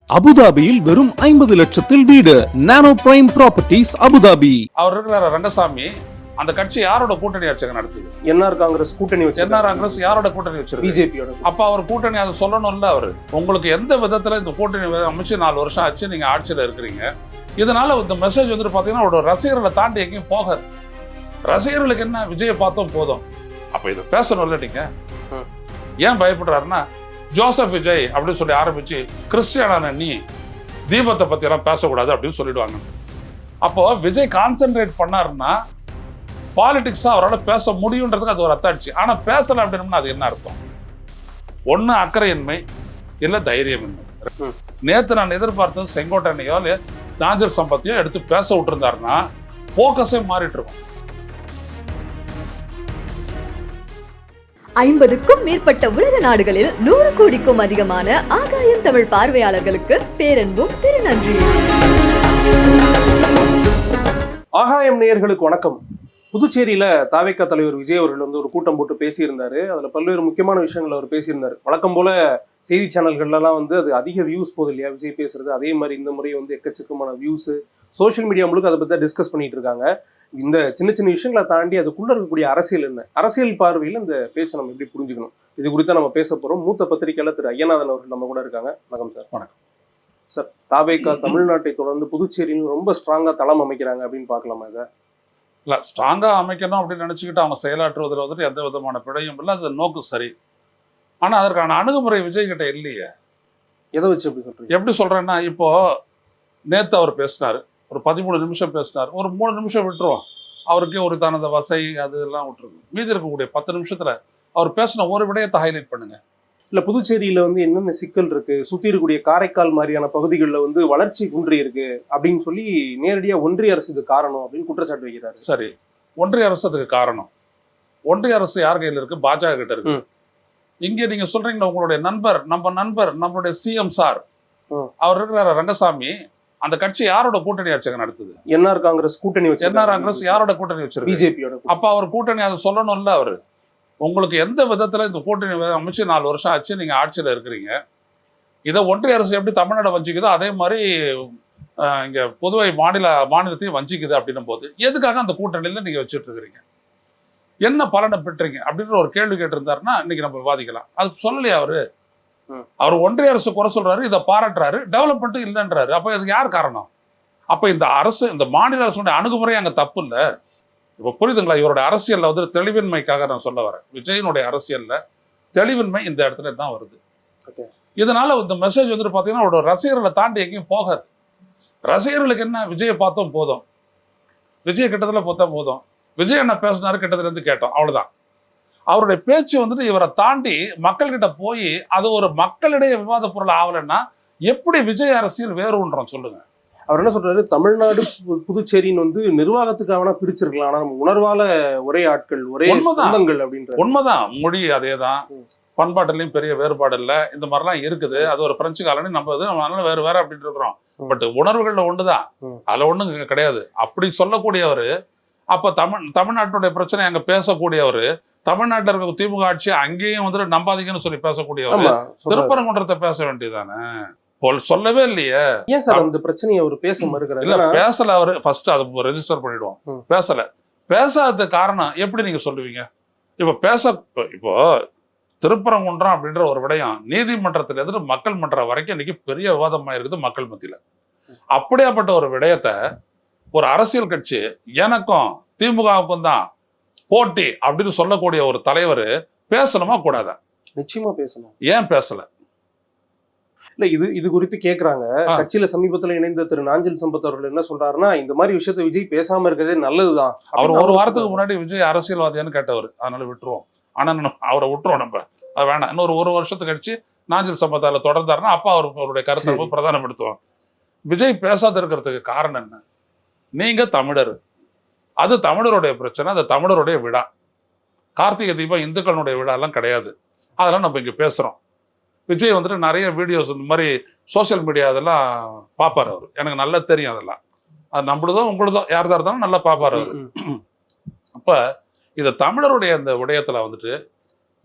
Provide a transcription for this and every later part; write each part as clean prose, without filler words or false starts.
அபுதாபியில் வெறும் 50 லட்சத்தில் வீடு. நானோ பிரைம் ப்ராப்பர்ட்டிஸ் அபுதாபி. அவர் இருக்கிற ரங்கசாமி அந்த கட்சி யாரோட கூட்டணி ஆட்சியை நடத்துது? என்ஆர் காங்கிரஸ் கூட்டணி வச்சு. என்ஆர் காங்கிரஸ் யாரோட கூட்டணி வச்சிருக்கு? பிஜேபியோட. அப்ப அவர் கூட்டணி அதை சொல்லணும்ல. அவரு உங்களுக்கு எந்த விதத்துல இந்த கூட்டணி அமைச்சு 4 வருஷம் ஆச்சு, நீங்க ஆட்சியில இருக்கிறீங்க. இதனால இந்த மெசேஜ் வந்துட்டு பாத்தீங்கன்னா ஒரு ரசிகர்களை தாண்டி எங்கேயும் போகாது. ரசிகர்களுக்கு என்ன, விஜயை பார்த்தோம் போதும். அப்ப இதை பேசணும்ல நீங்க. ஏன் பயப்படுறாருன்னா, ஜோசப் விஜய் அப்படின்னு சொல்லி ஆரம்பிச்சு கிறிஸ்டியானான நீ தீபத்தை பத்தி எல்லாம் பேசக்கூடாது அப்படின்னு சொல்லிடுவாங்க. அப்போ விஜய் கான்சென்ட்ரேட் பண்ணாருன்னா பாலிடிக்ஸா அவரால் பேச முடியுன்றதுக்கு அது ஒரு அத்தாட்சி. ஆனா பேசல அப்படின்னா அது என்ன அர்த்தம்? ஒண்ணு அக்கறையின்மை, இல்ல தைரியமின்மை. நேத்து நான் எதிர்பார்த்தது செங்கோட்டையனையோ நாஞ்சல் சம்பத்தையோ எடுத்து பேச விட்டுருந்தாருன்னா போக்கஸே மாறிட்டு இருக்கும். 50க்கும் மேற்பட்ட உலக நாடுகளில் 100 கோடிக்கும் அதிகமான ஆகாயம் தமிழ் பார்வையாளர்களுக்கு பேரன்பும் திருநன்றியும். ஆகாயம் நேயர்களுக்கு வணக்கம். புதுச்சேரியில தாவேகா தலைவர் விஜய் அவர்கள் வந்து ஒரு கூட்டம் போட்டு பேசியிருந்தாரு. அதுல பல்வேறு முக்கியமான விஷயங்கள் அவர் பேசியிருந்தாரு. வழக்கம் போல செய்தி சேனல்கள்லாம் வந்து அது அதிக வியூஸ் போகுது இல்லையா விஜய் பேசுறது. அதே மாதிரி இந்த முறை வந்து எக்கச்சக்கமான வியூஸ், சோஷியல் மீடியா முழுக்க அதை பத்தி டிஸ்கஸ் பண்ணிட்டு இருக்காங்க. இந்த சின்ன சின்ன விஷயங்களை தாண்டி அதுக்குள்ள இருக்கக்கூடிய அரசியல் என்ன, அரசியல் பார்வையில் இந்த பேச்சை நம்ம எப்படி புரிஞ்சுக்கணும், இது குறித்து நம்ம பேச போறோம். மூத்த பத்திரிகையாளர் திரு ஐயநாதன் அவர்கள் நம்ம கூட இருக்காங்க. வணக்கம் சார். வணக்கம் சார். தாவேகா தமிழ்நாட்டை தொடர்ந்து புதுச்சேரியில் ரொம்ப ஸ்ட்ராங்கா தளம் அமைக்கிறாங்க அப்படின்னு பார்க்கலாமா? இதை இல்ல ஸ்ட்ராங்கா அமைக்கணும் அப்படின்னு நினைச்சுக்கிட்டு அவங்க செயலாற்றுவதில் வந்துட்டு எந்த விதமான பிழையும் இல்லை. அது நோக்கு சரி. ஆனா அதற்கான அணுகுமுறை விஜய் கிட்ட இல்லையே. எதை வச்சு எப்படி சொல்றீங்க? எப்படி சொல்றேன்னா, இப்போ நேத்து அவர் பேசினாரு, ஒரு 13 நிமிஷம் பேசினார். ஒரு 3 நிமிஷம் விட்டுருவோம், அவருக்கே ஒரு தனது வசை அது எல்லாம் விட்டுருக்கு. மீதி இருக்கக்கூடிய 10 நிமிஷத்துல அவர் பேசின ஒரு விடயத்தை ஹைலைட் பண்ணுங்க. இல்ல புதுச்சேரியில வந்து என்னென்ன சிக்கல் இருக்கு, சுத்தி இருக்கக்கூடிய காரைக்கால் மாதிரியான பகுதிகளில் வந்து வளர்ச்சி குன்றி இருக்கு அப்படின்னு சொல்லி நேரடியா ஒன்றிய அரசு இது காரணம் அப்படின்னு குற்றச்சாட்டு வைக்கிறாரு. சரி, ஒன்றிய அரசு அதுக்கு காரணம். ஒன்றிய அரசு யார் கையில் இருக்கு? பாஜக கிட்ட இருக்கு. இங்க நீங்க சொல்றீங்க உங்களுடைய நண்பர், நம்மளுடைய சிஎம் சார், அவர் இருக்கிற ரங்கசாமி அந்த கட்சி யாரோட கூட்டணி ஆட்சியை நடத்துது? என்ஆர் காங்கிரஸ் கூட்டணி வச்சு. என்ஆர் காங்கிரஸ் யாரோட கூட்டணி வச்சிருக்கு? பிஜேபியோட. அப்ப அவர் கூட்டணி அதை சொல்லணும்ல. அவரு உங்களுக்கு எந்த விதத்துல இந்த கூட்டணி அமைச்சு 4 வருஷம் ஆச்சு, நீங்க ஆட்சியில இருக்கிறீங்க. இதை ஒன்றிய அரசு எப்படி தமிழ்நாடு வஞ்சிக்குதோ அதே மாதிரி இங்க புதுவை மாநிலத்தையும் வஞ்சிக்குது அப்படின்னும் போது எதுக்காக அந்த கூட்டணியில நீங்க வச்சுட்டு இருக்கிறீங்க? என்ன பலனை பெற்றீங்க அப்படின்ற ஒரு கேள்வி கேட்டிருந்தாருன்னா இன்னைக்கு நம்ம விவாதிக்கலாம். அது சொல்லலையா அவரு? அவர் ஒன்றிய அரசு குறை சொல்றாரு, இதை பாராட்டுறாரு, டெவலப்மெண்ட் இல்லைன்றாரு. அப்ப இதுக்கு யார் காரணம்? அப்ப இந்த அரசு, இந்த மாநில அரசுடைய அணுகுமுறை அங்க தப்பு இல்லை. இப்ப புரியுதுங்களா? இவருடைய அரசியல்ல வந்து தெளிவின்மைக்காக நான் சொல்ல வரேன். விஜயனுடைய அரசியல்ல தெளிவின்மை இந்த இடத்துல தான் வருது. இதனால இந்த மெசேஜ் வந்துட்டு பாத்தீங்கன்னா ஒரு ரசிகர்களை தாண்டி எங்கேயும் போகாது. ரசிகர்களுக்கு என்ன, விஜயை பார்த்தோம் போதும், விஜய் கிட்டத்துல பார்த்தா போதும், விஜய் என்ன பேசினாரு கிட்டத்துல இருந்து கேட்டோம், அவ்வளவுதான். அவருடைய பேச்சு வந்துட்டு இவரை தாண்டி மக்கள்கிட்ட போய் அது ஒரு மக்களிடையே விவாத பொருள் ஆகலைன்னா எப்படி விஜய் அரசியல் வேறுன்றோம் சொல்லுங்க. அவர் என்ன சொல்றாரு, தமிழ்நாடு புதுச்சேரின்னு வந்து நிர்வாகத்துக்காக பிரிச்சிருக்கலாம், ஆனா நம்ம உணர்வால ஒரே ஆட்கள், ஒரே சொந்தங்கள் அப்படின்ற. உண்மைதான். மொழி அதேதான், பண்பாட்டிலையும் பெரிய வேறுபாடு இல்லை. இந்த மாதிரிலாம் இருக்குது. அது ஒரு பிரெஞ்சு காலனி, நம்ம வேற அப்படின்ட்டு இருக்கிறோம். பட் உணர்வுகள்ல ஒண்ணுதான், அதுல ஒண்ணும் கிடையாது அப்படி சொல்லக்கூடியவர். அப்ப தமிழ்நாட்டுடைய பிரச்சனை அங்க பேசக்கூடியவர், தமிழ்நாட்டில் இருக்க திமுக ஆட்சி அங்கேயும் வந்துட்டு நம்பாதீங்கன்னு சொல்லி பேசக்கூடியவர் திருப்பரங்குன்றத்தை பேச வேண்டியதானே? சொல்லவே இல்லையே. ஏன் சார் அந்த பிரச்சனையை அவர் பேச மறுக்கிறார்? இல்ல பேசல. அவரு ஃபர்ஸ்ட் அதை ரெஜிஸ்டர் பண்ணிடுவோம். பேசாததுக்கு காரணம் எப்படி நீங்க சொல்லுவீங்க? இப்போ திருப்பரங்குன்றம் அப்படின்ற ஒரு விடயம் நீதிமன்றத்துல இருந்து மக்கள் மன்றம் வரைக்கும் இன்னைக்கு பெரிய விவாதமா இருக்குது மக்கள் மத்தியில. அப்படியாப்பட்ட ஒரு விடயத்தை ஒரு அரசியல் கட்சி எனக்கும் திமுகவுக்கும் தான் போட்டி அப்படின்னு சொல்லக்கூடிய ஒரு தலைவர் பேசணுமா கூடாதா? நிச்சயமா பேசணும். ஏன் பேசல? இல்ல இது குறித்து கேக்குறாங்க. கட்சியில சமீபத்துல இணைந்த திரு நாஞ்சல் சம்பத் அவர்கள் என்ன சொல்றாருன்னா, இந்த மாதிரி விஷயத்த விஜய் பேசாம இருக்கிறதே நல்லதுதான். அவர் ஒரு வாரத்துக்கு முன்னாடி விஜய் அரசியல்வாதியான்னு கேட்டவர், அதனால விட்டுருவோம். ஆனா அவரை விட்டுருவோம், நம்ம அது வேணாம். இன்னொரு 1 வருஷத்துக்கு கழிச்சு நாஞ்சல் சம்பத் அதில் தொடர்ந்தாருன்னா அப்பா அவருடைய கருத்தை பிரதானப்படுத்துவோம். விஜய் பேசாத இருக்கிறதுக்கு காரணம் என்ன? நீங்க தமிழர், அது தமிழருடைய பிரச்சனை, அது தமிழருடைய விழா. கார்த்திகை தீபம் இந்துக்களுடைய விழா எல்லாம் கிடையாது. அதெல்லாம் நம்ம இங்க பேசுறோம். விஜய் வந்துட்டு நிறைய வீடியோஸ் இந்த மாதிரி சோசியல் மீடியா அதெல்லாம் பார்ப்பார் அவர். எனக்கு நல்லா தெரியும் அதெல்லாம். அது நம்மளுதோ உங்களுதோ யார்தான் இருந்தாலும் நல்லா பார்ப்பார் அவர். அப்ப இதை தமிழருடைய அந்த விடயத்துல வந்துட்டு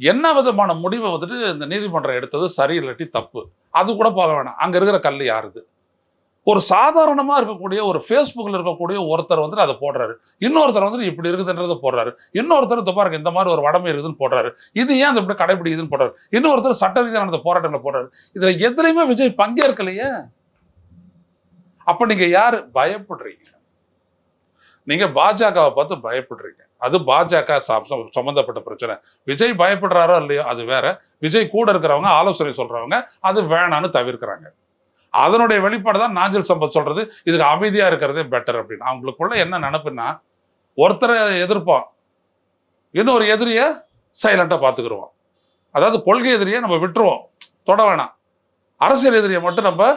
என்ன விதமான முடிவை வந்துட்டு இந்த நீதிமன்றம் எடுத்தது சரி இல்லாட்டி தப்பு, அது கூட போக வேணாம். அங்க இருக்கிற கல் யாருது? ஒரு சாதாரணமா இருக்கக்கூடிய ஒரு ஃபேஸ்புக்கில் இருக்கக்கூடிய ஒருத்தர் வந்துட்டு அதை போடுறாரு, இன்னொருத்தர் வந்துட்டு இப்படி இருக்குதுன்றதை போடுறாரு, இன்னொருத்தர் இந்த பாருங்க இந்த மாதிரி ஒரு வடமை இருக்குதுன்னு போடுறாரு, இது ஏன் அந்த இப்படி கடைபிடிக்குதுன்னு போடுறாரு, இன்னொருத்தர் சட்ட ரீதியான அந்த போராட்டங்களை போடுறாரு. இதுல எதுலையுமே விஜய் பங்கேற்கலையே. அப்ப நீங்க யாரு? பயப்படுறீங்க. நீங்க பாஜகவை பார்த்து பயப்படுறீங்க. அது பாஜக சம்பந்தப்பட்ட பிரச்சனை. விஜய் பயப்படுறாரோ இல்லையோ அது வேற. விஜய் கூட இருக்கிறவங்க ஆலோசனை சொல்றவங்க அது வேணான்னு தவிர்க்கிறாங்க. அதனுடைய வெளிப்பாடு தான் நாஞ்சில் சம்பத் சொல்றது, இதுக்கு அமைதியா இருக்கிறதே பெட்டர் அப்படின்னு. அவங்களுக்குள்ள என்ன நினைப்புன்னா, ஒருத்தரை எதிர்ப்போம், இன்னொரு எதிரியை சைலண்டா பார்த்துக்கிடுவோம். அதாவது கொள்கை எதிரியை நம்ம விட்டுருவோம், தொட வேணாம். அரசியல் எதிரியை மட்டும் நம்ம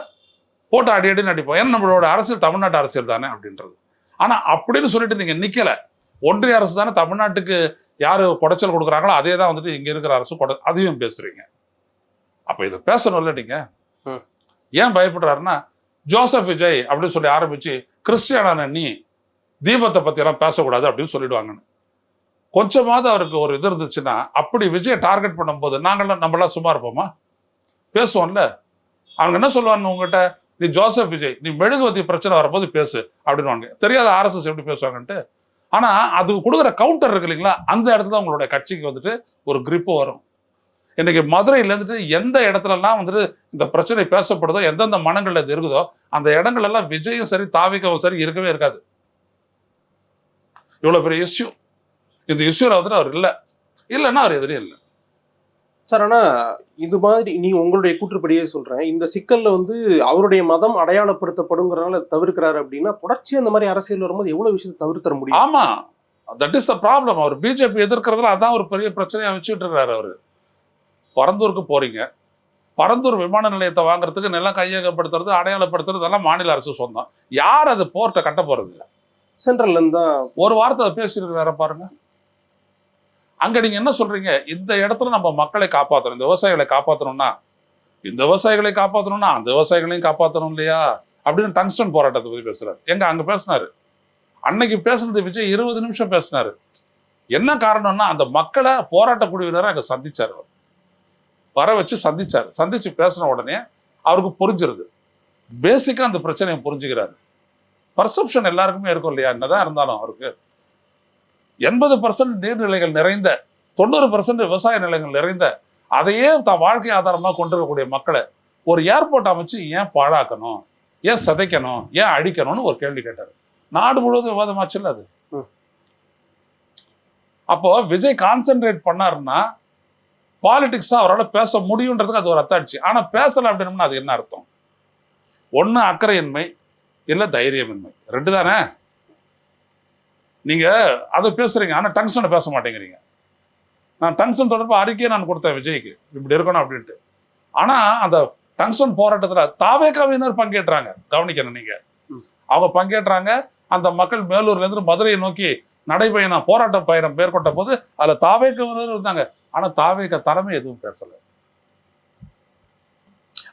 போட்டு அடி அடி நடிப்போம். ஏன்னா நம்மளோட அரசியல் தமிழ்நாட்டு அரசியல் தானே அப்படின்றது. ஆனா அப்படின்னு சொல்லிட்டு நீங்க நிக்கல. ஒன்றிய அரசு தானே தமிழ்நாட்டுக்கு யாரு குடைச்சல் கொடுக்குறாங்களோ அதே தான் வந்துட்டு இங்க இருக்கிற அரசு அதையும் பேசுறீங்க. அப்ப இதை பேசணும்ல நீங்க. ஏன் பயப்படுறாருன்னா, ஜோசப் விஜய் அப்படின்னு சொல்லி ஆரம்பிச்சு கிறிஸ்டியானான நீ தீபத்தை பத்தி எல்லாம் பேசக்கூடாது அப்படின்னு சொல்லிடுவாங்கன்னு. கொஞ்சமாவது அவருக்கு ஒரு இது இருந்துச்சுன்னா, அப்படி விஜய் டார்கெட் பண்ணும்போது நம்மளாம் சும்மா இருப்போமா? பேசுவோம்ல. அவங்க என்ன சொல்லுவாங்க உங்ககிட்ட, நீ ஜோசப் விஜய் நீ மெழுகுவத்தி பிரச்சனை வரும்போது பேசு அப்படின்வாங்க. தெரியாத RSS எப்படி பேசுவாங்கன்ட்டு. ஆனா அதுக்கு கொடுக்குற கவுண்டர் இருக்கு இல்லைங்களா, அந்த இடத்துல உங்களுடைய கட்சிக்கு வந்துட்டு ஒரு கிரிப்பு வரும். இன்னைக்கு மதுரையில இருந்துட்டு எந்த இடத்துலலாம் வந்துட்டு இந்த பிரச்சனை பேசப்படுதோ, எந்தெந்த மனங்கள்ல இது இருக்குதோ, அந்த இடங்கள் எல்லாம் விஜயும் சரி தாவிகவும் சரி இருக்கவே இருக்காது. இவ்வளவு பெரிய இஷ்யூ. இந்த இஷ்யூல வந்துட்டு அவர் இல்லைன்னா அவர் எதிரே இல்லை சார். ஆனா இது மாதிரி நீ உங்களுடைய கூற்றுப்படியே சொல்றேன், இந்த சிக்கல்ல வந்து அவருடைய மதம் அடையாளப்படுத்தப்படுங்கிறனால தவிர்க்கிறாரு அப்படின்னா, தொடர்ச்சியா இந்த மாதிரி அரசியல் வரும்போது எவ்வளவு விஷயத்தை தவிர்த்தர முடியும்? ஆமா, தட் இஸ் த ப்ராப்ளம். அவர் பிஜேபி எதிர்க்கிறதுல அதான் ஒரு பெரிய பிரச்சனையா வச்சுட்டு இருக்காரு. அவரு பரந்தூருக்கு போறீங்க, பரந்தூர் விமான நிலையத்தை வாங்குறதுக்கு நிலம் கையகப்படுத்துறது அடையாளப்படுத்துறது எல்லாம் மாநில அரசு சொந்தம். யார் அது போர்ட்டை கட்ட போறது? சென்ட்ரல்ல இருந்தா ஒரு வார்த்தை பேசியிருக்காரு பாருங்க. அங்க நீங்க என்ன சொல்றீங்க, இந்த இடத்துல நம்ம மக்களை காப்பாற்றணும், இந்த விவசாயிகளை காப்பாற்றணும்னா இந்த விவசாயிகளை காப்பாற்றணும்னா அந்த விவசாயிகளையும் காப்பாற்றணும் இல்லையா அப்படின்னு டங்ஸ்டன் போராட்டத்தை பத்தி பேசுறாரு. எங்க அங்க பேசினாரு. அன்னைக்கு பேசுனது விஜய் 20 நிமிஷம் பேசினாரு. என்ன காரணம்னா, அந்த மக்களை போராட்ட குழுவினரை அங்க சந்திச்சாரு, வர வச்சு சந்திச்சாரு. சந்திச்சு பேசின உடனே அவருக்கு புரிஞ்சிருது, பேசிக்கா அந்த பிரச்சனையை புரிஞ்சுக்கிறாரு. பர்செப்ஷன் எல்லாருக்குமே இருக்கும் இல்லையா, என்னதான் இருந்தாலும் அவருக்கு 80% நீர்நிலைகள் நிறைந்த 90% விவசாய நிலங்கள் நிறைந்த அதையே தான் வாழ்க்கை ஆதாரமா கொண்டிருக்கக்கூடிய மக்களை ஒரு ஏர்போர்ட் அமைச்சு ஏன் பாழாக்கணும், ஏன் சிதைக்கணும், ஏன் அழிக்கணும்னு ஒரு கேள்வி கேட்டாரு. நாடு முழுவதும் விவாதமாச்சுல்ல அது. அப்போ விஜய் கான்சென்ட்ரேட் பண்ணாருன்னா பாலிடிக்ஸா அவரால் பேச முடியுன்றதுக்கு அது ஒரு அத்தாட்சி. ஆனா பேசல அப்படின்னா அது என்ன அர்த்தம்? ஒண்ணு அக்கறையின்மை, இல்ல தைரியமின்மை, ரெண்டு தானே. நீங்க அதை பேசுறீங்க, ஆனா டங்ஸ்டனை பேச மாட்டேங்கிறீங்க. நான் டங்ஸ்டன் தொடர்பு அறிக்கையை நான் கொடுத்தேன் விஜய்க்கு, இப்படி இருக்கணும் அப்படின்ட்டு. ஆனா அந்த டங்ஸ்டன் போராட்டத்துல தாவேகாவினர் பங்கேற்றாங்க, கவனிக்கணும் நீங்க. அவங்க பங்கேற்றாங்க. அந்த மக்கள் மேலூர்ல இருந்து மதுரையை நோக்கி நடைபயணம் போராட்ட பயணம் மேற்கொண்ட போது அதுல தாவேகாவினர் இருந்தாங்க. ஆனா தாவேகா தலைமை எதுவும் பேசல.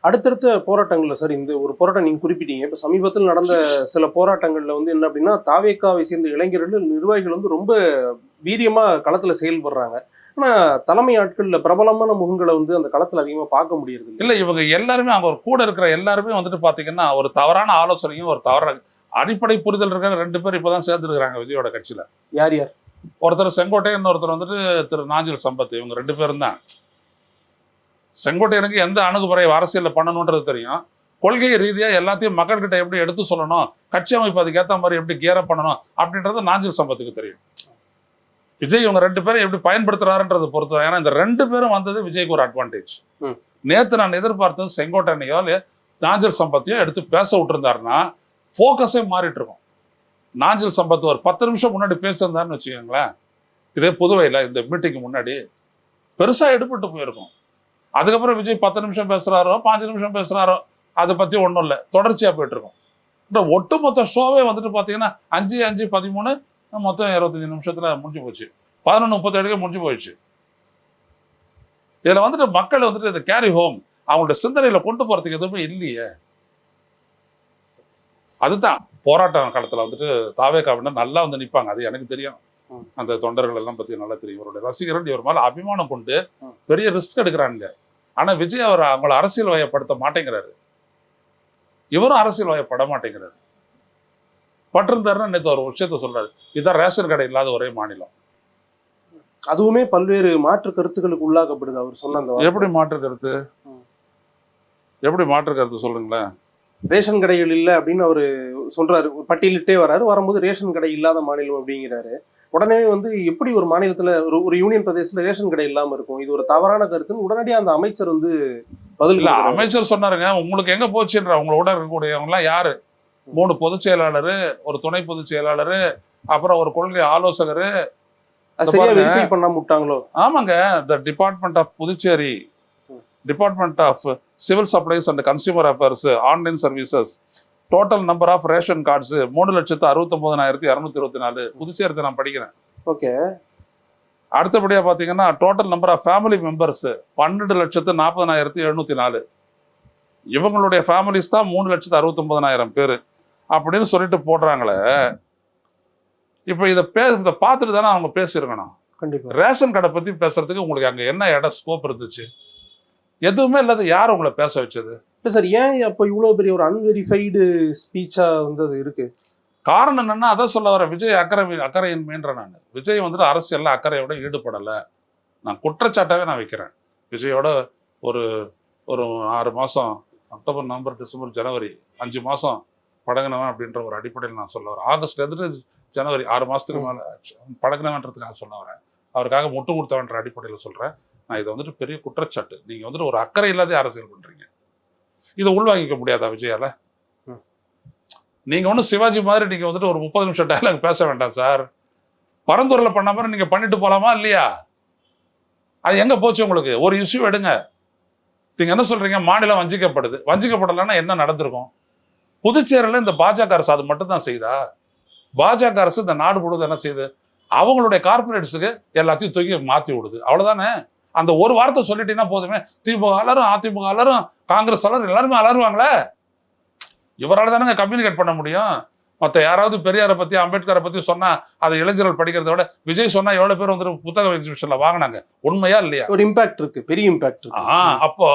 அடுத்தடுத்த போராட்டங்கள்ல சார், இந்த ஒரு போராட்டம் நீங்க குறிப்பிட்டீங்க. இப்ப சமீபத்தில் நடந்த சில போராட்டங்கள்ல வந்து என்ன அப்படின்னா, தாவேகாவை சேர்ந்த இளைஞர்கள் நிர்வாகிகள் வந்து ரொம்ப வீரியமா களத்துல செயல்படுறாங்க. ஆனா தலைமை ஆட்கள்ல பிரபலமான முகங்களை வந்து அந்த களத்துல அதிகமா பார்க்க முடியறது இல்ல. இவங்க எல்லாருமே அவங்க கூட இருக்கிற எல்லாருமே வந்துட்டு பாத்தீங்கன்னா ஒரு தவறான ஆலோசனையும் ஒரு தவறான அடிப்படை புரிதல் இருக்கிற 2 பேர் இப்பதான் சேர்ந்துருக்காங்க விஜயோட கட்சியில. யார் யார்? ஒருத்தர் செங்கோட்டையன், இன்னொருத்தர் வந்துட்டு திரு நாஞ்சில் சம்பத். இவங்க 2 பேரும் தான். செங்கோட்டையனுக்கு எந்த அணுகுமுறை அரசியலில் பண்ணணுன்றது தெரியும். கொள்கை ரீதியா எல்லாத்தையும் மக்கள்கிட்ட எப்படி எடுத்து சொல்லணும், கட்சி அமைப்பு அதுக்கு ஏற்ற மாதிரி எப்படி கியரப் பண்ணணும் அப்படின்றது நாஞ்சில் சம்பத்துக்கு தெரியும். விஜய் இவங்க 2 பேரும் எப்படி பயன்படுத்துறாருன்றது பொறுத்து. ஏன்னா இந்த 2 பேரும் வந்தது விஜய்க்கு ஒரு அட்வான்டேஜ். நேத்து நான் எதிர்பார்த்தது செங்கோட்டையனையோ நாஞ்சில் சம்பத்தையோ எடுத்து பேச விட்டுருந்தாருன்னா ஃபோக்கஸே மாறிட்டு இருக்கும். நாஞ்சில் சம்பத் ஒரு 10 நிமிஷம் முன்னாடி பேசியிருந்தாருன்னு வச்சுக்கோங்களேன், இதே புதுவையில் இந்த மீட்டிங்கு முன்னாடி பெருசா எடுபட்டு போயிருக்கும். அதுக்கப்புறம் விஜய் 10 நிமிஷம் பேசுறாரோ 5 நிமிஷம் பேசுறாரோ அதை பத்தி ஒன்றும் இல்லை, தொடர்ச்சியா போயிட்டு இருக்கும். இந்த ஒட்டுமொத்த ஷோவே வந்துட்டு பாத்தீங்கன்னா 5-5-13 மொத்தம் 25 நிமிஷத்துல முடிஞ்சு போச்சு. 11:37 முடிஞ்சு போயிடுச்சு. இதுல வந்துட்டு மக்கள் வந்துட்டு இந்த கேரி ஹோம் அவங்களோட சிந்தனையில கொண்டு போறதுக்கு எதுவுமே இல்லையே. அதுதான் போராட்ட காலத்துல வந்துட்டு தாவேகாவினர் நல்லா வந்து நிற்பாங்க, அது எனக்கு தெரியும். அந்த தொண்டர்கள் எல்லாம் பத்தி நல்லா தெரியும். இவருடைய ரசிகர்கள் இவர் மேல அபிமானம் கொண்டு பெரிய ரிஸ்க் எடுக்கிறாங்க. ஆனா விஜய் அவர் அவங்கள அரசியல் வயப்படுத்த மாட்டேங்கிறாரு. இவரும் அரசியல் வயப்பட மாட்டேங்கிறாரு. பட்டிருந்தாருன்னா நேற்று ஒரு விஷயத்த சொல்றாரு, இதுதான் ரேஷன் கடை இல்லாத ஒரே மாநிலம். அதுவுமே பல்வேறு மாற்று கருத்துக்களுக்கு உள்ளாக்கப்படுது அவர் சொன்ன அந்த எப்படி மாற்று கருத்து? எப்படி மாற்று கருத்து சொல்லுங்களேன். ரேஷன் கடைகள் இல்லை அப்படின்னு அவரு சொல்றாரு, பட்டியலிட்டே வராரு. வரும்போது ரேஷன் கடை இல்லாத மாநிலம் அப்படிங்கிறாரு. உடனே வந்து எப்படி ஒரு மாநிலத்துல ஒரு யூனியன் பிரதேசத்துல ரேஷன் கடை இல்லாம இருக்கும், இது ஒரு தவறான கருத்துன்னு உடனடியா அந்த அமைச்சர் வந்து பதில் இல்ல, அமைச்சர் சொன்னாருங்க, உங்களுக்கு எங்க போச்சுன்ற உங்களோட இருக்கக்கூடியவங்க எல்லாம் யாரு? 3 பொதுச் செயலாளர், ஒரு துணை பொதுச் செயலாளர், அப்புறம் ஒரு கொள்கை ஆலோசகர். சரியா வெரிஃபை பண்ணாம விட்டாங்களோ? ஆமாங்க, the department of Puducherry, department of civil supplies and consumer affairs, online services, total number of ration cards 3,69,224. Puducherry நான் படிக்கிறேன். ஓகே. அடுத்தபடியா பாத்தீங்கன்னா total number of family members 12,40,704. இவங்களுடைய ஃபேமிலிஸ் தான் 3,69,000 பேர் அப்படின்னு சொல்லிட்டு போடுறாங்களே. இப்போ இதை பார்த்துட்டு தானே அவங்க பேசியிருக்கணும். கண்டிப்பா. ரேஷன் கடை பத்தி பேசுறதுக்கு உங்களுக்கு அங்க என்ன இடம் ஸ்கோப் இருந்துச்சு? எதுவுமே இல்லாத யார் உங்களை பேச வச்சது? இல்லை சார், ஏன் அப்போ இவ்வளோ பெரிய ஒரு அன்வெரிஃபைடு ஸ்பீச்சா வந்து அது இருக்கு? காரணம் என்னன்னா, அதான் சொல்ல வர, விஜய் அக்கறையின்மைன்ற நான். விஜய் வந்துட்டு அரசியல்ல அக்கறையோட ஈடுபடலை. நான் குற்றச்சாட்டாவே நான் வைக்கிறேன். விஜயோட ஒரு ஒரு 6 மாதம், அக்டோபர், நவம்பர், டிசம்பர், ஜனவரி 5 மாதம் பழகினவன் அப்படின்ற ஒரு அடிப்படையில் நான் சொல்ல வரேன். ஆகஸ்ட் எடுத்துட்டு ஜனவரி 6 மாதத்துக்கு மேலே பழகினவன்றதுக்காக சொல்ல வரேன். அவருக்காக முட்டு கொடுத்தவன்ற அடிப்படையில் சொல்கிறேன். நான் இதை வந்துட்டு பெரிய குற்றச்சாட்டு. நீங்கள் வந்துட்டு ஒரு அக்கறை இல்லாத அரசியல் பண்ணுறீங்க. இதை உள்வாங்கிக்க முடியாதா விஜயால? நீங்கள் ஒன்றும் சிவாஜி மாதிரி நீங்கள் வந்துட்டு ஒரு 30 நிமிஷம் டயலாக் பேச வேண்டாம் சார். பரந்தூரில் பண்ண மாதிரி நீங்கள் பண்ணிட்டு போகலாமா இல்லையா? அது எங்கே போச்சு உங்களுக்கு? ஒரு இஷ்யூ எடுங்க. நீங்கள் என்ன சொல்கிறீங்க? மாநிலம் வஞ்சிக்கப்படுது. வஞ்சிக்கப்படலைன்னா என்ன நடந்திருக்கும்? புதுச்சேரியில் இந்த பாஜக அரசு அது மட்டும் தான் செய்தா? பாஜக அரசு இந்த நாடு முழுவதும் என்ன செய்யுது? அவங்களுடைய கார்பரேட்ஸுக்கு எல்லாத்தையும் தூக்கி மாற்றி விடுது. அவ்வளோதானே. அந்த ஒரு வார்த்தை சொல்லிட்டீங்கன்னா போதுமே. திமுக அலரும், அதிமுக அலரும், காங்கிரஸ் அலரும், எல்லாருமே அலருவாங்களே. இவரால் தானே கம்யூனிகேட் பண்ண முடியும். மற்ற யாராவது பெரியாரை பற்றி, அம்பேத்கரை பற்றி சொன்னால் அதை இளைஞர்கள் படிக்கிறத விட விஜய் சொன்னால் எவ்வளோ பேர் வந்து புத்தக எக்ஸிபிஷனில் வாங்கினாங்க? உண்மையா இல்லையா? ஒரு இம்பாக்ட் இருக்கு, பெரிய இம்பாக்ட் இருக்கு. அப்போ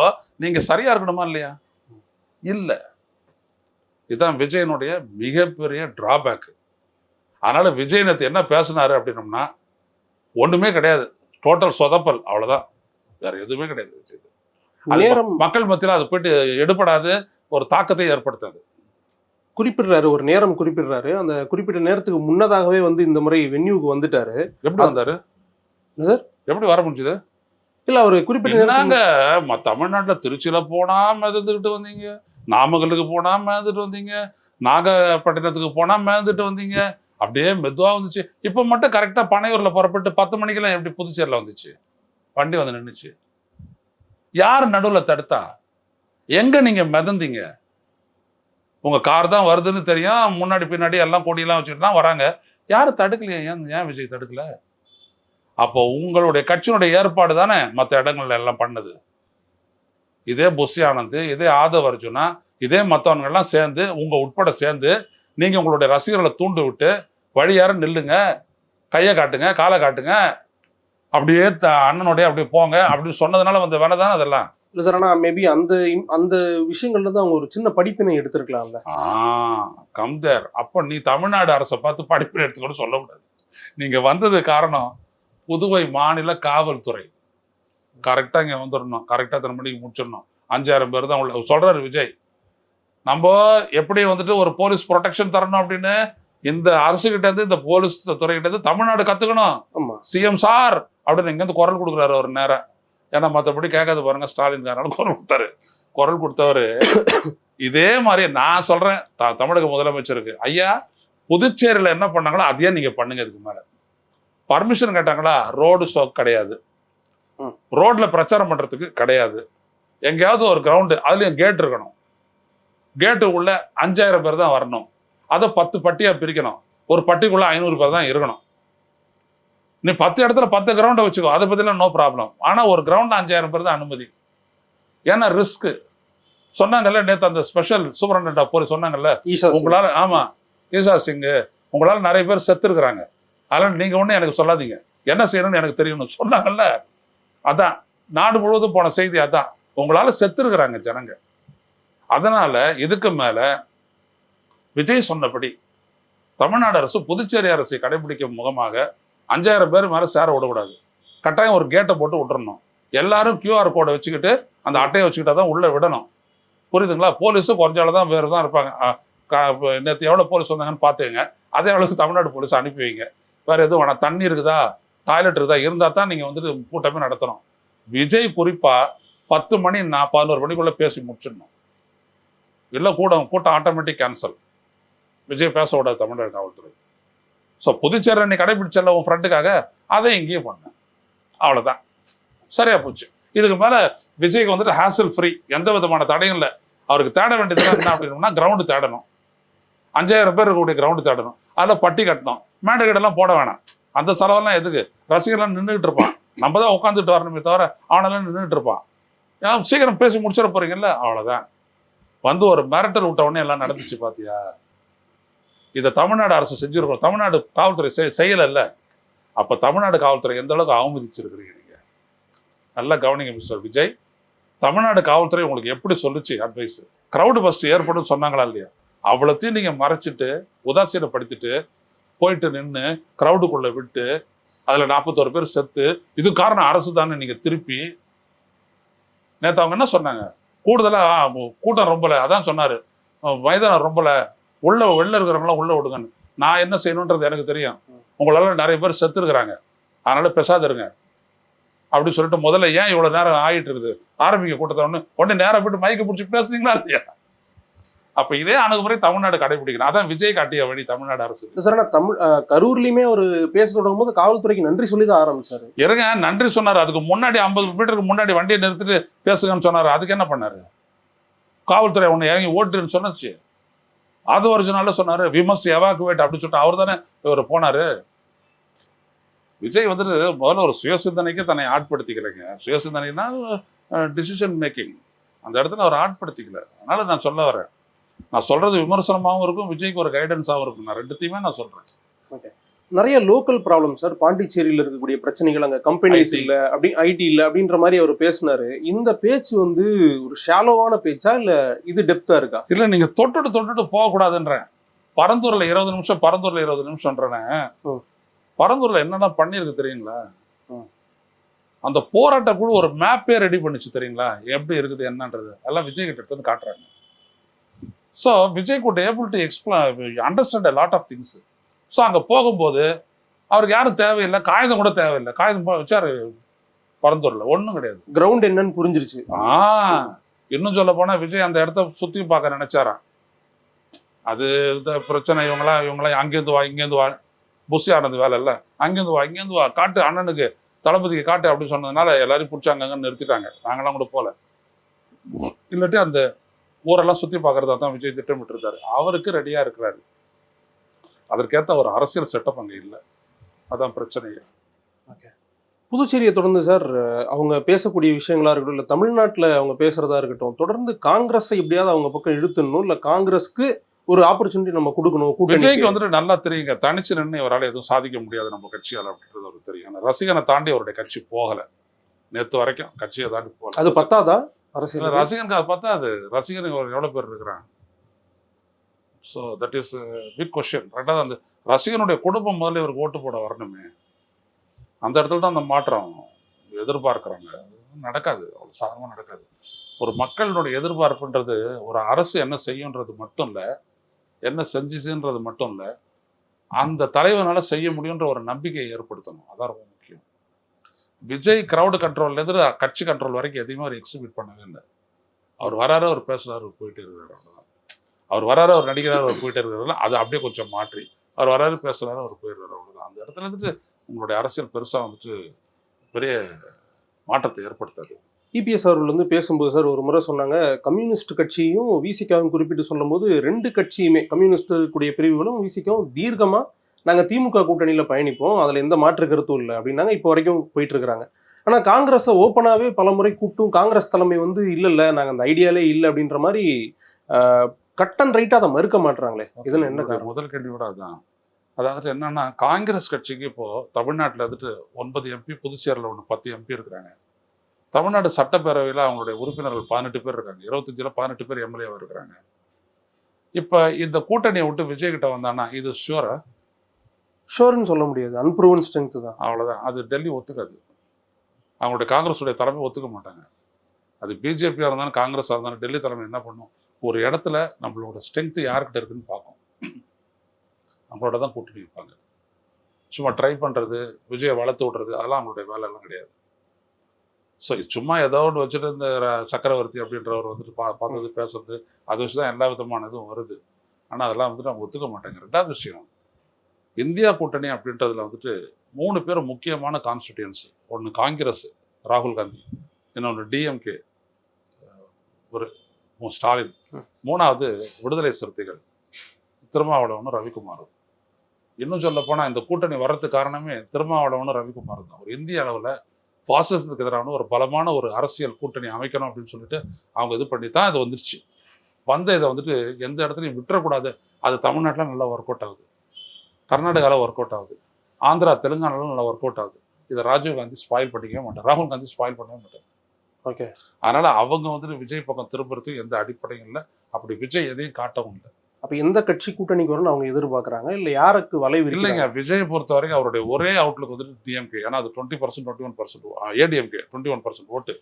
நீங்க சரியா இருக்கணுமா இல்லையா? இல்ல. இதுதான் விஜயனுடைய மிகப்பெரிய டிராபேக். அதனால விஜய் நேத்து என்ன பேசினாரு அப்படின்னோம்னா ஒண்ணுமே கிடையாது. டோட்டல் சொதப்பல், அவ்வளவுதான். வேற எதுவுமே கிடையாது. மக்கள் மத்தியில் அது போயிட்டு எடுபடாது, ஒரு தாக்கத்தை ஏற்படுத்தாது. குறிப்பிடுறாரு, ஒரு நேரம் குறிப்பிடுறாரு. அந்த குறிப்பிட்ட நேரத்துக்கு முன்னதாகவே வந்து இந்த முறை வென்யூக்கு வந்துட்டாரு. எப்படி வந்தாரு சார்? எப்படி வர முடிஞ்சது? இல்ல, அவரு குறிப்பிட்ட தமிழ்நாட்டுல திருச்சியில போனா மிதந்துக்கிட்டு வந்தீங்க, நாமக்கலுக்கு போனா மிதந்துட்டு வந்தீங்க, நாகப்பட்டினத்துக்கு போனா மிதந்துட்டு வந்தீங்க, அப்படியே மெதுவா வந்துச்சு. இப்ப மட்டும் கரெக்டா பனையூர்ல புறப்பட்டு 10 மணிக்கெல்லாம் எப்படி புதுச்சேரியில வந்துச்சு? வண்டி வந்து நின்றுச்சு. யார் நடுவுல தடுத்தா? எங்க நீங்க மிதந்தீங்க? உங்க கார் தான் வருதுன்னு தெரியும், முன்னாடி பின்னாடி எல்லாம் கொடியெல்லாம் வச்சுட்டு தான் வராங்க. யாரும் தடுக்கலையா? ஏன் விஜய் தடுக்கல? அப்போ உங்களுடைய கட்சியினுடைய ஏற்பாடு தானே மற்ற இடங்கள்ல எல்லாம் பண்ணது. இதே புஷி ஆனந்த், இதே ஆதவ் அர்ஜுனா, இதே மற்றவங்கெல்லாம் சேர்ந்து, உங்க உட்பட சேர்ந்து நீங்க உங்களுடைய ரசிகர்களை தூண்டு விட்டு வழியார நில்லுங்க, கையை காட்டுங்க, காலை காட்டுங்க, அப்படியே அண்ணனுடைய அப்படியே போங்க அப்படின்னு சொன்னதுனால வந்த வேலை தானே அதெல்லாம். இல்லை சார், ஆனால் மேபி அந்த விஷயங்கள்ல தான் அவங்க ஒரு சின்ன படிப்பினை எடுத்திருக்கலாம்ல. கம்தேர். அப்போ நீ தமிழ்நாடு அரசை பார்த்து படிப்பினை எடுத்துக்கொண்டு சொல்லக்கூடாது. நீங்க வந்தது காரணம் புதுவை மாநில காவல்துறை கரெக்டா இங்க வந்துடணும், கரெக்டா 3 மணிக்கு முடிச்சிடணும். 5000 பேர் தான் உள்ள சொல்றாரு விஜய். நம்ம எப்படி வந்துட்டு ஒரு போலீஸ் ப்ரொடெக்ஷன் தரணும் அப்படின்னு இந்த அரசு கிட்ட இருந்து, இந்த போலீஸ் துறைகிட்ட இருந்து தமிழ்நாடு கத்துக்கணும். சிஎம் சார் அப்படின்னு இங்க இருந்து குரல் கொடுக்குறாரு ஒரு நேரம். ஏன்னா மற்றபடி கேட்காது பாருங்க, ஸ்டாலின் காரனால குரல் கொடுத்தாரு. குரல் கொடுத்தவரு இதே மாதிரி நான் சொல்றேன், தமிழக முதலமைச்சருக்கு, ஐயா புதுச்சேரியில என்ன பண்ணாங்களோ அதையே நீங்க பண்ணுங்க. இதுக்கு மேல பர்மிஷன் கேட்டாங்களா? ரோடு ஷோ கிடையாது, ரோட்ல பிரச்சாரம் பண்றதுக்கு கிடையாது. எங்கேயாவது ஒரு கிரவுண்டு, அதுலயும் கேட் இருக்கணும். கேட்டு உள்ள 5000 பேர் தான் வரணும். அதை 10 பட்டியா பிரிக்கணும். ஒரு பட்டிக்குள்ள 500 பேர் தான் இருக்கணும். நீ 10 இடத்துல 10 கிரவுண்டை வச்சுக்கோ, அதை பத்திலாம் நோ ப்ராப்ளம். ஆனா ஒரு கிரவுண்ட்ல 5000 பேர் தான் அனுமதி. ஏன்னா ரிஸ்க். சொன்னாங்கல்ல நேற்று அந்த ஸ்பெஷல் சூப்பரண்டன்ட் ஆஃப் போலீஸ் சொன்னாங்கல்ல, உங்களால, ஆமா, ஈஷா சிங், உங்களால நிறைய பேர் செத்து இருக்கிறாங்க. அதனால் நீங்கள் ஒன்றும் எனக்கு சொல்லாதீங்க, என்ன செய்யணும்னு எனக்கு தெரியணும்னு சொன்னாங்கல்ல. அதான் நாடு முழுவதும் போன செய்தி. அதான் உங்களால் செத்துருக்குறாங்க ஜனங்க. அதனால இதுக்கு மேல விஜய் சொன்னபடி தமிழ்நாடு அரசு புதுச்சேரி அரசை கடைபிடிக்கும் முகமாக 5000 பேர் மேல சேர விடக்கூடாது. கட்டாயம் ஒரு கேட்டை போட்டு விட்டுறணும். எல்லாரும் QR கோடை வச்சுக்கிட்டு அந்த அட்டையை வச்சுக்கிட்டா தான் உள்ள விடணும். புரியுதுங்களா? போலீஸும் குறைஞ்சால தான் வேறு தான் இருப்பாங்க. நேற்று எவ்வளோ போலீஸ் வந்தாங்கன்னு பார்த்துங்க. அதே அளவுக்கு தமிழ்நாடு போலீஸ் அனுப்பி வைங்க. வேற எதுவும் வேணாம். தண்ணி இருக்குதா, டாய்லெட் இருக்குதா, இருந்தால் தான் நீங்கள் வந்துட்டு கூட்டமே நடத்தணும். விஜய் குறிப்பா 10 மணி 11 மணிக்குள்ள பேசி முடிச்சிடணும். இல்லை கூட்டம் ஆட்டோமேட்டிக் கேன்சல். விஜய் பேச விடாது தமிழ்நாடு காவல்துறை. ஸோ புதுச்சேரி நீ கடைபிடிச்சல உன் ஃப்ரெண்டுக்காக, அதை இங்கேயும் பண்ண. அவ்வளோதான், சரியா போச்சு. இதுக்கு மேலே விஜய்க்கு வந்துட்டு ஹேசல் ஃப்ரீ, எந்த விதமான தடையும் இல்லை. அவருக்கு தேட வேண்டியதுலாம் என்ன அப்படின்னா கிரவுண்டு தேடணும். 5000 பேர் இருக்கக்கூடிய கிரவுண்டு தேடணும். அதில் பட்டி கட்டணும். மேடைகடெல்லாம் போட வேணாம். அந்த செலவெல்லாம் எதுக்கு? ரசிகர்லாம் நின்றுட்டு இருப்பான். நம்ம தான் உட்காந்துட்டு வரணுமே தவிர அவனெல்லாம் நின்றுட்டு இருப்பான். ஏன்னா சீக்கிரம் பேசி முடிச்சிட போறீங்கல்ல, அவ்வளோதான். வந்து ஒரு மிரட்டல் விட்ட உடனே எல்லாம் நடந்துச்சு பார்த்தியா? இதை தமிழ்நாடு அரசு செஞ்சிருக்கோம். தமிழ்நாடு காவல்துறை செய்யலைல்ல. அப்போ தமிழ்நாடு காவல்துறை எந்த அளவுக்கு அவமதிச்சிருக்கிறீங்க நீங்கள்? நல்லா கவனிங்க மிஸ்டர் விஜய். தமிழ்நாடு காவல்துறை உங்களுக்கு எப்படி சொல்லுச்சு அட்வைஸ்? க்ரௌடு ஃபர்ஸ்ட் ஏற்படும் சொன்னாங்களா இல்லையா? அவ்வளோத்தையும் நீங்கள் மறைச்சிட்டு உதாசீனப்படுத்திட்டு போயிட்டு நின்று க்ரௌடுக்குள்ளே விட்டு அதில் 41 பேர் செத்து, இது காரணம் அரசு தானே நீங்கள் திருப்பி. நேற்று அவங்க என்ன சொன்னாங்க? கூடுதலாக கூட்டம் ரொம்பலை, அதான் சொன்னார். மைதானம் ரொம்பலை, வெளில இருக்கிறவங்களாம் உள்ளே விடுங்கன்னு. நான் என்ன செய்யணுன்றது எனக்கு தெரியும். உங்களால் நிறைய பேர் செத்துருக்குறாங்க, அதனால பெசாத இருங்க அப்படின்னு சொல்லிட்டு முதல்ல ஏன் இவ்வளோ நேரம் ஆகிட்டு இருக்குது ஆரம்பிக்க கூட்டத்தை உடனே நேரம் போட்டு மைக்க பிடிச்சி பேசுறீங்களா இல்லையா? அப்போ இதே அணுகுமுறை தமிழ்நாடு கடைபிடிக்கணும். அதான் விஜய் காட்டிய வழி தமிழ்நாடு அரசு. சார், கரூர்லயுமே ஒரு பேச தொடங்கும் போது காவல்துறைக்கு நன்றி சொல்லி தான் ஆரம்பிச்சாரு. இருங்க, நன்றி சொன்னார். அதுக்கு முன்னாடி 50 மீட்டருக்கு முன்னாடி வண்டியை நிறுத்திட்டு பேசுங்கன்னு சொன்னார். அதுக்கு என்ன பண்ணாரு? காவல்துறை ஒன்று இறங்கி ஓட்டுன்னு சொன்னச்சு. அது ஒரிஜினல்ல சொன்னாரு, வி மஸ்ட் எவாக்குவேட் அப்படின்னு சொல்லிட்டு அவர் தானே இவர் போனாரு. விஜய் வந்துட்டு முதல்ல ஒரு சுயசிந்தனைக்கு தன்னை ஆட்படுத்திக்கலைங்க. சுயசிந்தனைனா டிசிஷன் மேக்கிங், அந்த இடத்துல அவர் ஆட்படுத்திக்கல. அதனால நான் சொல்ல வரேன், நான் சொல்றது விமர்சனமாகவும் இருக்கும், விஜய்க்கு ஒரு கைடன்ஸாகவும் இருக்கும். நான் ரெண்டுத்தையுமே நான் சொல்றேன். ஓகே. நிறைய லோக்கல் ப்ராப்ளம் சார். பாண்டிச்சேரியில் இருக்கக்கூடிய பிரச்சனைகள், அங்கே கம்பெனிஸ் இல்லை, அப்படி ஐடி இல்லை அப்படின்ற மாதிரி அவர் பேசினாரு. இந்த பேச்சு வந்து ஒரு ஷாலோவான பேச்சா இல்லை இது டெப்தா இருக்கா? இல்லை, நீங்க தொட்டுட்டு போகக்கூடாதுன்றேன். பரந்தூர்ல 20 நிமிஷம், பரந்தூர்ல 20 நிமிஷம்ன்றேன். பரந்தூர்ல என்னென்ன பண்ணிருக்கு தெரியுங்களா? அந்த போராட்ட குழு ஒரு மேப்பே ரெடி பண்ணிச்சு தெரியுங்களா? எப்படி இருக்குது என்னன்றது எல்லாம் விஜய் கிட்ட எடுத்து காட்டுறாங்க. So Vijay could able to understand a lot of things. So அங்கே போகும்போது அவருக்கு யாரும் தேவையில்லை, காகிதம் கூட தேவையில்லை. காகிதம் வச்சாரு பரந்தூர்ல, ஒன்றும் கிடையாது. கிரவுண்ட் என்னன்னு புரிஞ்சிருச்சு. இன்னும் சொல்ல போனா விஜய் அந்த இடத்த சுற்றி பார்க்க நினைச்சாராம். அது இந்த பிரச்சனை, இவங்களாம் அங்கேருந்து வா இங்கேருந்து வா, புஷி ஆனது வேலை இல்லை, அங்கேருந்து வா காட்டு, அண்ணனுக்கு தளபதிக்கு காட்டு அப்படின்னு சொன்னதுனால எல்லாரையும் பிடிச்சாங்கன்னு நிறுத்திட்டாங்க. நாங்களாம் கூட போல. இல்லாட்டி அந்த ஊரெல்லாம் சுற்றி பார்க்கறதா தான் விஜய் திட்டமிட்டு இருந்தாரு. அவருக்கு ரெடியா இருக்கிறாரு. அதற்கேற்ற ஒரு அரசியல் செட்டப் அங்கே இல்லை. அதான் பிரச்சனையே. ஓகே. புதுச்சேரியை தொடர்ந்து சார் அவங்க பேசக்கூடிய விஷயங்களா இருக்கட்டும், இல்லை தமிழ்நாட்டில் அவங்க பேசுறதா இருக்கட்டும், தொடர்ந்து காங்கிரஸை எப்படியாவது அவங்க பக்கம் இழுத்துடணும், இல்லை காங்கிரஸ்க்கு ஒரு ஆப்பர்ச்சுனிட்டி நம்ம கொடுக்கணும். விஜய்க்கு வந்துட்டு நல்லா தெரியுங்க, தனிச்சு நின்று இவரால் எதுவும் சாதிக்க முடியாது நம்ம கட்சியால் அப்படின்றது அவருக்கு தெரியும். ரசிகனை தாண்டி அவருடைய கட்சி போகலை நேற்று வரைக்கும். கட்சியை தாண்டி போகல. அது பத்தாதா அரசியல்? ரசிகனுக்கு அது பார்த்தா அது ரசிகனுக்கு எவ்வளோ பேர் இருக்கிறாங்க? So that is big question. ரெண்டாவது அந்த ரசிகனுடைய குடும்பம் முதல்ல இவருக்கு ஓட்டு போட வரணுமே. அந்த இடத்துல தான் அந்த மாற்றம் எதிர்பார்க்குறாங்க. நடக்காது, அவ்வளோ சாதாரணமாக நடக்காது. ஒரு மக்களுடைய எதிர்பார்ப்புன்றது ஒரு அரசு என்ன செய்யுன்றது மட்டும் இல்லை, என்ன செஞ்சுச்சுன்றது மட்டும் இல்லை, அந்த தலைவனால செய்ய முடியுன்ற ஒரு நம்பிக்கையை ஏற்படுத்தணும். அதான் ரொம்ப முக்கியம். விஜய் கிரவுடு கண்ட்ரோல்லேருந்து கட்சி கண்ட்ரோல் வரைக்கும் எதையுமே அவர் எக்ஸிக்யூட் பண்ணவே இல்லை. அவர் வராரு, அவர் பேசுறாரு, அவர் போயிட்டே இருக்கிறார். அவ்வளோதான். அவர் வராரு, அவர் நடிக்கிறார், அவர் போயிட்டே இருக்கிறாரு. அதை அப்படியே கொஞ்சம் மாற்றி அவர் வராரு, பேசுறாரு, அவர் போயிடுறாரு. அவ்வளோதான். அந்த இடத்துல இருந்துட்டு உங்களுடைய அரசியல் பெருசாக வந்துட்டு பெரிய மாற்றத்தை ஏற்படுத்தாது. இபிஎஸ் அவர்கள் வந்து பேசும்போது சார் ஒரு முறை சொன்னாங்க, கம்யூனிஸ்ட் கட்சியும் விசிகாவும் குறிப்பிட்டு சொல்லும்போது 2 கட்சியுமே, கம்யூனிஸ்ட் கூடிய பிரிவுகளும் விசிகாவும் தீர்க்கமாக நாங்கள் திமுக கூட்டணியில் பயணிப்போம், அதில் எந்த மாற்று கருத்தும் இல்லை அப்படின்னாங்க. இப்போ வரைக்கும் போயிட்டு இருக்கிறாங்க. ஆனால் காங்கிரஸை ஓப்பனாகவே பல முறை கூப்பிட்டும் காங்கிரஸ் தலைமை வந்து இல்லை நாங்கள் அந்த ஐடியாலே இல்லை அப்படின்ற மாதிரி கட் அண்ட் ரைட்டாக அதை மறுக்க மாட்டுறாங்களே. இதில் என்ன காரணம்? முதல் கேள்வியோட அதுதான். அதாவது என்னன்னா, காங்கிரஸ் கட்சிக்கு இப்போ தமிழ்நாட்டில் வந்துட்டு 9 எம்பி, புதுச்சேரியில் 10 எம்பி இருக்கிறாங்க. தமிழ்நாடு சட்டப்பேரவையில் அவங்களுடைய உறுப்பினர்கள் 18 பேர் இருக்காங்க. 25ல் 18 பேர் எம்எல்ஏவாக இருக்கிறாங்க. இப்போ இந்த கூட்டணியை விட்டு விஜய் கிட்ட வந்தானா இது ஷூரா? ஷோர்னு சொல்ல முடியாது, அன்ப்ரூவன் ஸ்ட்ரென்த் தான். அவ்வளோதான். அது டெல்லி ஒத்துக்காது. அவங்களுடைய காங்கிரஸுடைய தலைமை ஒத்துக்க மாட்டாங்க. அது பிஜேபியாக இருந்தாலும் காங்கிரஸாக இருந்தாலும் டெல்லி தலைமை என்ன பண்ணும், ஒரு இடத்துல நம்மளோட ஸ்ட்ரென்த்து யார்கிட்ட இருக்குன்னு பார்க்கும். நம்மளோட தான் கூட்டணி வைப்பாங்க. சும்மா ட்ரை பண்ணுறது, விஜயை வளர்த்து விட்றது, அதெல்லாம் அவங்களுடைய வேலையெல்லாம் கிடையாது. ஸோ சும்மா ஏதோ ஒன்று வச்சுட்டு இந்த சக்கரவர்த்தி அப்படின்றவர் வந்துட்டு பார்த்தது பேசுறது, அதை வச்சு தான் எல்லா விதமான இதுவும் வருது. ஆனால் அதெல்லாம் வந்துட்டு அவங்க ஒத்துக்க மாட்டாங்க. ரெண்டாவது விஷயம், இந்தியா கூட்டணி அப்படின்றதுல வந்துட்டு 3 பேர் முக்கியமான கான்ஸ்டிடியூன்சி. ஒன்று காங்கிரஸ் ராகுல் காந்தி, இன்னொன்று டிஎம்கே ஒரு ஸ்டாலின், 3வது விடுதலை சிறுத்தைகள் திருமாவளவனும் ரவிக்குமாரும். இன்னும் சொல்ல போனால் இந்த கூட்டணி வர்றதுக்கு காரணமே திருமாவளவனும் ரவிக்குமார் தான். ஒரு இந்திய அளவில் பாசிசத்துக்கு எதிரான ஒரு பலமான ஒரு அரசியல் கூட்டணி அமைக்கணும் அப்படின்னு சொல்லிட்டு அவங்க இது பண்ணி தான் இது வந்துருச்சு. இதை வந்துட்டு எந்த இடத்துலையும் விட்டுறக்கூடாது. அது தமிழ்நாட்டில் நல்லா ஒர்க் அவுட் ஆகுது, கர்நாடகாவில் ஒர்க் அவுட் ஆகுது, ஆந்திரா தெலுங்கானாலும் நல்லா ஒர்க் அவுட் ஆகுது. இதை ராஜீவ் காந்தி ஸ்பாயில் பண்ணிக்கவே மாட்டார், ராகுல் காந்தி ஸ்பாயில் பண்ணவே மாட்டார். ஓகே, அதனால அவங்க வந்துட்டு விஜய் பக்கம் திரும்புறதுக்கு எந்த அடிப்படையும் இல்லை. அப்படி விஜய் எதையும் காட்டவும் இல்லை. அப்ப எந்த கட்சி கூட்டணிக்கு வரும்னு அவங்க எதிர்பார்க்கறாங்க, இல்ல யாருக்கு வளைவு இல்லைங்க. விஜயை பொறுத்த வரைக்கும் அவருடைய ஒரே அவுட்லுக் வந்துட்டு டிஎம்கே. ஏன்னா அது 20%, 21%, ஏடிஎம்கே 21% ஓட்டு.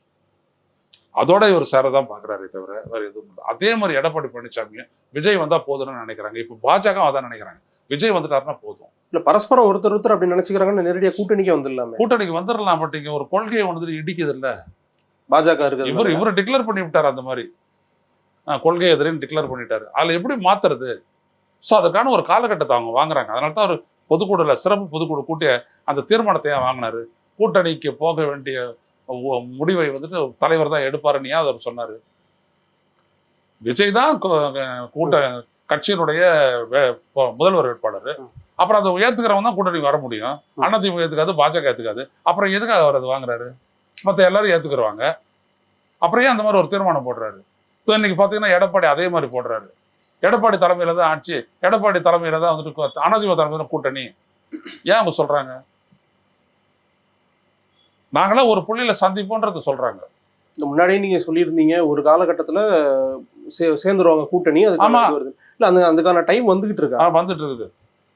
அதோட இவர் சேரதான் பாக்குறாரே தவிர வேற எதுவும் இல்லை. அதே மாதிரி எடப்பாடி பழனிசாமியும் விஜய் வந்தா போதும்னு நினைக்கிறாங்க. இப்போ பாஜக அதான் நினைக்கிறாங்க, விஜய் வந்துட்டாருன்னா போதும். இல்ல பரஸ்பரம் ஒருத்தர் அப்படி நினைச்சுக்கிறாங்கன்னு நேரடியா கூட்டணிக்கு வந்துடலாமே. கூட்டணிக்கு வந்துடலாம். பட் இங்க ஒரு கொள்கையை வந்துட்டு இடிக்குது இல்ல பாஜக இருக்கு. இவர் டிக்ளேர் பண்ணி விட்டார், அந்த மாதிரி கொள்கை எதிரின்னு டிக்ளேர் பண்ணிட்டாரு. அதுல எப்படி மாத்துறது? ஸோ அதற்கான ஒரு காலகட்டத்தை அவங்க வாங்குறாங்க. அதனால தான் அவர் பொதுக்கூடல சிறப்பு பொதுக்குழு கூட்டிய அந்த தீர்மானத்தை வாங்கினாரு. கூட்டணிக்கு போக வேண்டிய முடிவை வந்துட்டு தலைவர் தான் எடுப்பாருன்னு அவர் சொன்னாரு. விஜய் தான் கட்சியினுடைய முதல்வர் வேட்பாளர். அப்புறம் அதை ஏத்துக்கிறவங்க தான் கூட்டணிக்கு வர முடியும். அதிமுக ஏத்துக்காது, பாஜக ஏத்துக்காது. அப்புறம் எதுக்காக அவர் அது வாங்குறாரு? மற்ற எல்லாரும் ஏத்துக்குருவாங்க. அப்புறம் ஏன் அந்த மாதிரி ஒரு தீர்மானம் போடுறாரு? இப்போ இன்னைக்கு பார்த்தீங்கன்னா எடப்பாடி அதே மாதிரி போடுறாரு. எடப்பாடி தலைமையில தான் ஆட்சி, எடப்பாடி தலைமையில தான் வந்துட்டு அதிமுக தலைமையில கூட்டணி. ஏன் அவங்க சொல்றாங்க? நாங்களாம் ஒரு புள்ளியில சந்திப்போன்றது சொல்றாங்க. முன்னாடியே நீங்க சொல்லியிருந்தீங்க ஒரு காலகட்டத்துல சேர்ந்துருவாங்க கூட்டணி. வருது இல்ல, அதுக்கான டைம் வந்துகிட்டு இருக்கா? வந்துட்டு இருக்குது.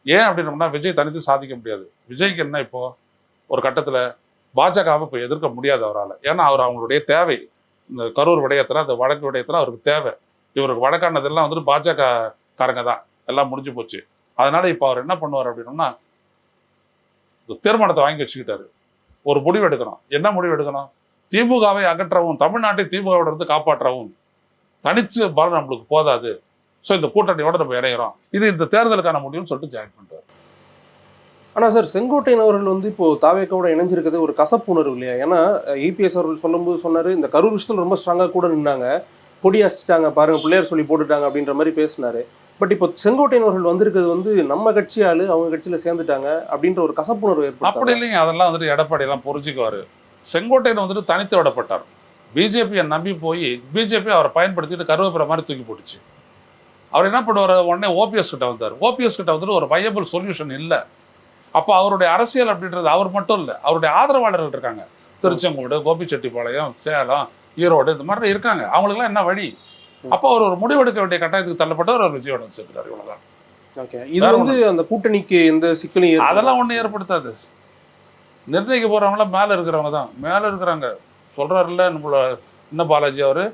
ஏன் அப்படின்னா விஜய் தனித்து சாதிக்க முடியாது. விஜய்க்கு என்ன இப்போ ஒரு கட்டத்துல பாஜகவை இப்போ எதிர்க்க முடியாது அவரால். ஏன்னா அவர் அவங்களுடைய தேவை. இந்த கரூர் விடயத்தில், அந்த வடக்கு விடயத்தில் அவருக்கு தேவை. இவருக்கு வடக்கானதெல்லாம் வந்துட்டு பாஜக காரங்க தான், எல்லாம் முடிஞ்சு போச்சு. அதனால இப்போ அவர் என்ன பண்ணுவார் அப்படின்னா, தீர்மானத்தை வாங்கி வச்சுக்கிட்டாரு. ஒரு முடிவு எடுக்கணும். என்ன முடிவு எடுக்கணும்? திமுகவை அகற்றவும், தமிழ்நாட்டை திமுகவோட இருந்து காப்பாற்றவும். தனிச்சு பலம் நம்மளுக்கு போதாது. ஸோ இந்த கூட்டணியோட நம்ம இணைகிறோம். இது இந்த தேர்தலுக்கான முடிவுன்னு சொல்லிட்டு ஜாயின் பண்ணுறாரு. ஆனால் சார், செங்கோட்டையன் அவர்கள் வந்து இப்போ தாவேக்காவோட இணைஞ்சிருக்கிறது ஒரு கசப்புணர்வு இல்லையா? ஏன்னா இபிஎஸ் அவர்கள் சொல்லும்போது சொன்னார், இந்த கரூர் விஷயத்தில் ரொம்ப ஸ்ட்ராங்காக கூட நின்னாங்க, பொடி அடிச்சிட்டாங்க பாருங்க, பிள்ளையார் சொல்லி போட்டுட்டாங்க அப்படின்ற மாதிரி பேசினாரு. பட் இப்போ செங்கோட்டையன் அவர்கள் வந்திருக்கிறது வந்து நம்ம கட்சி ஆளு அவங்க கட்சியில் சேர்ந்துட்டாங்க அப்படின்ற ஒரு கசப்புணர்வு ஏற்படும். அப்படி இல்லைங்க. அதெல்லாம் வந்துட்டு எடப்பாடி எல்லாம் புரிஞ்சுக்குவாரு. செங்கோட்டையன் வந்துட்டு தனித்து விடப்பட்டார். பிஜேபியை நம்பி போய் பிஜேபி அவரை பயன்படுத்திட்டு கருவேப்பிலை மாதிரி தூக்கி போட்டுச்சு. அவர் என்ன பண்ணுவார்? உடனே ஓபிஎஸ் கிட்ட வந்தார். ஓபிஎஸ் கிட்ட வந்துட்டு ஒரு வயபிள் சொல்யூஷன் இல்லை. அப்போ அவருடைய அரசியல் அப்படின்றது அவர் மட்டும் இல்லை, அவருடைய ஆதரவாளர்கள் இருக்காங்க. திருச்செங்கோடு, கோபிச்செட்டிப்பாளையம், சேலம், ஈரோடு, இந்த மாதிரி இருக்காங்க. அவங்களுக்குலாம் என்ன வழி? அப்போ அவர் ஒரு முடிவெடுக்க வேண்டிய கட்டாயத்துக்கு தள்ளப்பட்டவர் அவர் விஜயோட சேர்க்கிறார். இவ்வளவுதான். ஓகே, இது வந்து அந்த கூட்டணிக்கு எந்த சிக்கலையும் அதெல்லாம் ஒன்றும் ஏற்படுத்தாது. நிர்ணயிக்க போறவங்களாம் மேலே இருக்கிறவங்க தான். மேலே இருக்கிறாங்க. சொல்றாருல்ல நம்மள இன்னும் பாலாஜி, அவர்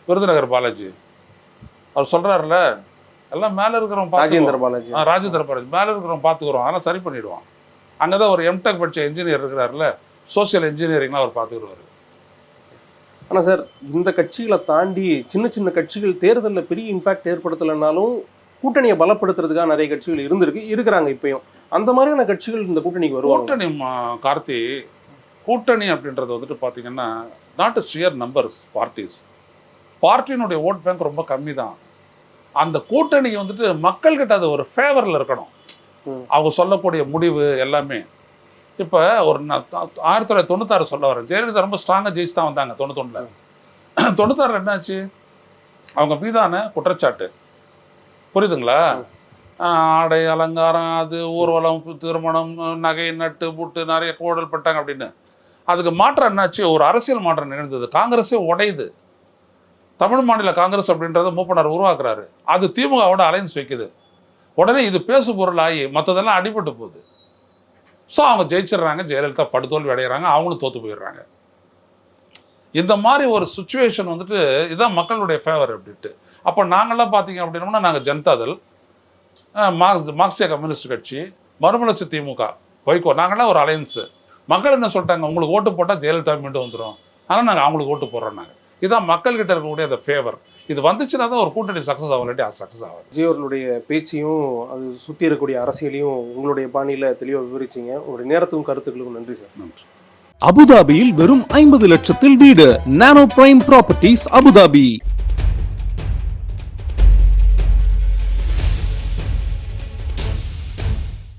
விருதுநகர் பாலாஜி அவர் சொல்றாருல்ல, எல்லாம் மேலே இருக்கிறவங்க ராஜேந்திர பாலாஜி மேலே இருக்கிறவங்க பார்த்துக்கிறோம், அதெல்லாம் சரி பண்ணிடுவான். அங்கே தான் ஒரு எம்டெக் படித்த என்ஜினியர் இருக்கிறாருல, சோசியல் இன்ஜினியரிங்லாம் அவர் பார்த்துக்கிடுவார். ஆனால் சார், இந்த கட்சிகளை தாண்டி சின்ன சின்ன கட்சிகள் தேர்தலில் பெரிய இம்பாக்ட் ஏற்படுத்தலைனாலும் கூட்டணியை பலப்படுத்துறதுக்காக நிறைய கட்சிகள் இருக்கிறாங்க இப்பயும். அந்த மாதிரியான கட்சிகள் இந்த கூட்டணிக்கு வருவாங்க. கூட்டணி கார்த்தி, கூட்டணி அப்படின்றது வந்துட்டு பார்த்தீங்கன்னா நாட் ஷியர் நம்பர்ஸ் பார்ட்டிஸ். பார்ட்டியினுடைய ஓட் பேங்க் ரொம்ப கம்மி தான். அந்த கூட்டணி வந்துட்டு மக்கள்கிட்ட அது ஒரு ஃபேவரில் இருக்கணும். அவங்க சொல்லக்கூடிய முடிவு எல்லாமே. இப்போ ஒரு 1996 சொல்ல வரேன், ஜெயலலிதா ரொம்ப ஸ்ட்ராங்காக ஜெயிச்சு தான் வந்தாங்க 91. 96 என்னாச்சு? அவங்க மீதான குற்றச்சாட்டு, புரியுதுங்களா? ஆடை அலங்காரம், அது ஊர்வலம், திருமணம், நகை நட்டு புட்டு நிறைய கோடல் பட்டாங்க அப்படின்னு. அதுக்கு மாற்றம் என்னாச்சு? ஒரு அரசியல் மாற்றம் நிகழ்ந்தது. காங்கிரஸே உடையுது. தமிழ் மாநில காங்கிரஸ் அப்படின்றத மூப்பனார் உருவாக்குறாரு. அது திமுகவோட அலைன்ஸ் வைக்குது. உடனே இது பேசு பொருளாகி மற்றதெல்லாம் அடிபட்டு போகுது. ஸோ அவங்க ஜெயிச்சிடுறாங்க, ஜெயலலிதா படுதோல்வி அடைகிறாங்க, அவங்களும் தோற்று போயிடுறாங்க. இந்த மாதிரி ஒரு சுச்சுவேஷன் வந்துட்டு இதுதான் மக்களுடைய ஃபேவர் அப்படின்ட்டு. அப்போ நாங்கள்லாம் பார்த்தீங்க அப்படின்னோம்னா நாங்கள் ஜனதாதள், மார்க்சிய கம்யூனிஸ்ட் கட்சி, மறுமலர்ச்சி திமுக, வைகோ, நாங்கள்லாம் ஒரு அலையன்ஸு. மக்கள் என்ன சொல்லிட்டாங்க? உங்களுக்கு ஓட்டு போட்டால் ஜெயலலிதா மீண்டும் வந்துடும், ஆனால் நாங்கள் அவங்களுக்கு ஓட்டு போடுறோம். நாங்கள் இதுதான் மக்கள்கிட்ட இருக்கக்கூடிய அந்த ஃபேவர். இது வந்துச்சுன்னா தான் ஒரு கூட்டணி சக்ஸஸ் ஆகலாட்டி அது சக்ஸஸ் ஆகாது. விஜய் அவர்களுடைய பேச்சையும் அது சுற்றி இருக்கக்கூடிய அரசியலையும் உங்களுடைய பாணியில் தெளிவாக விவரிச்சிங்க. உங்களுடைய நேரத்துக்கும் கருத்துக்களுக்கும் நன்றி சார். நன்றி. அபுதாபியில் வெறும் 50 லட்சத்தில் வீடு. நானோ பிரைம் ப்ராப்பர்ட்டிஸ் அபுதாபி.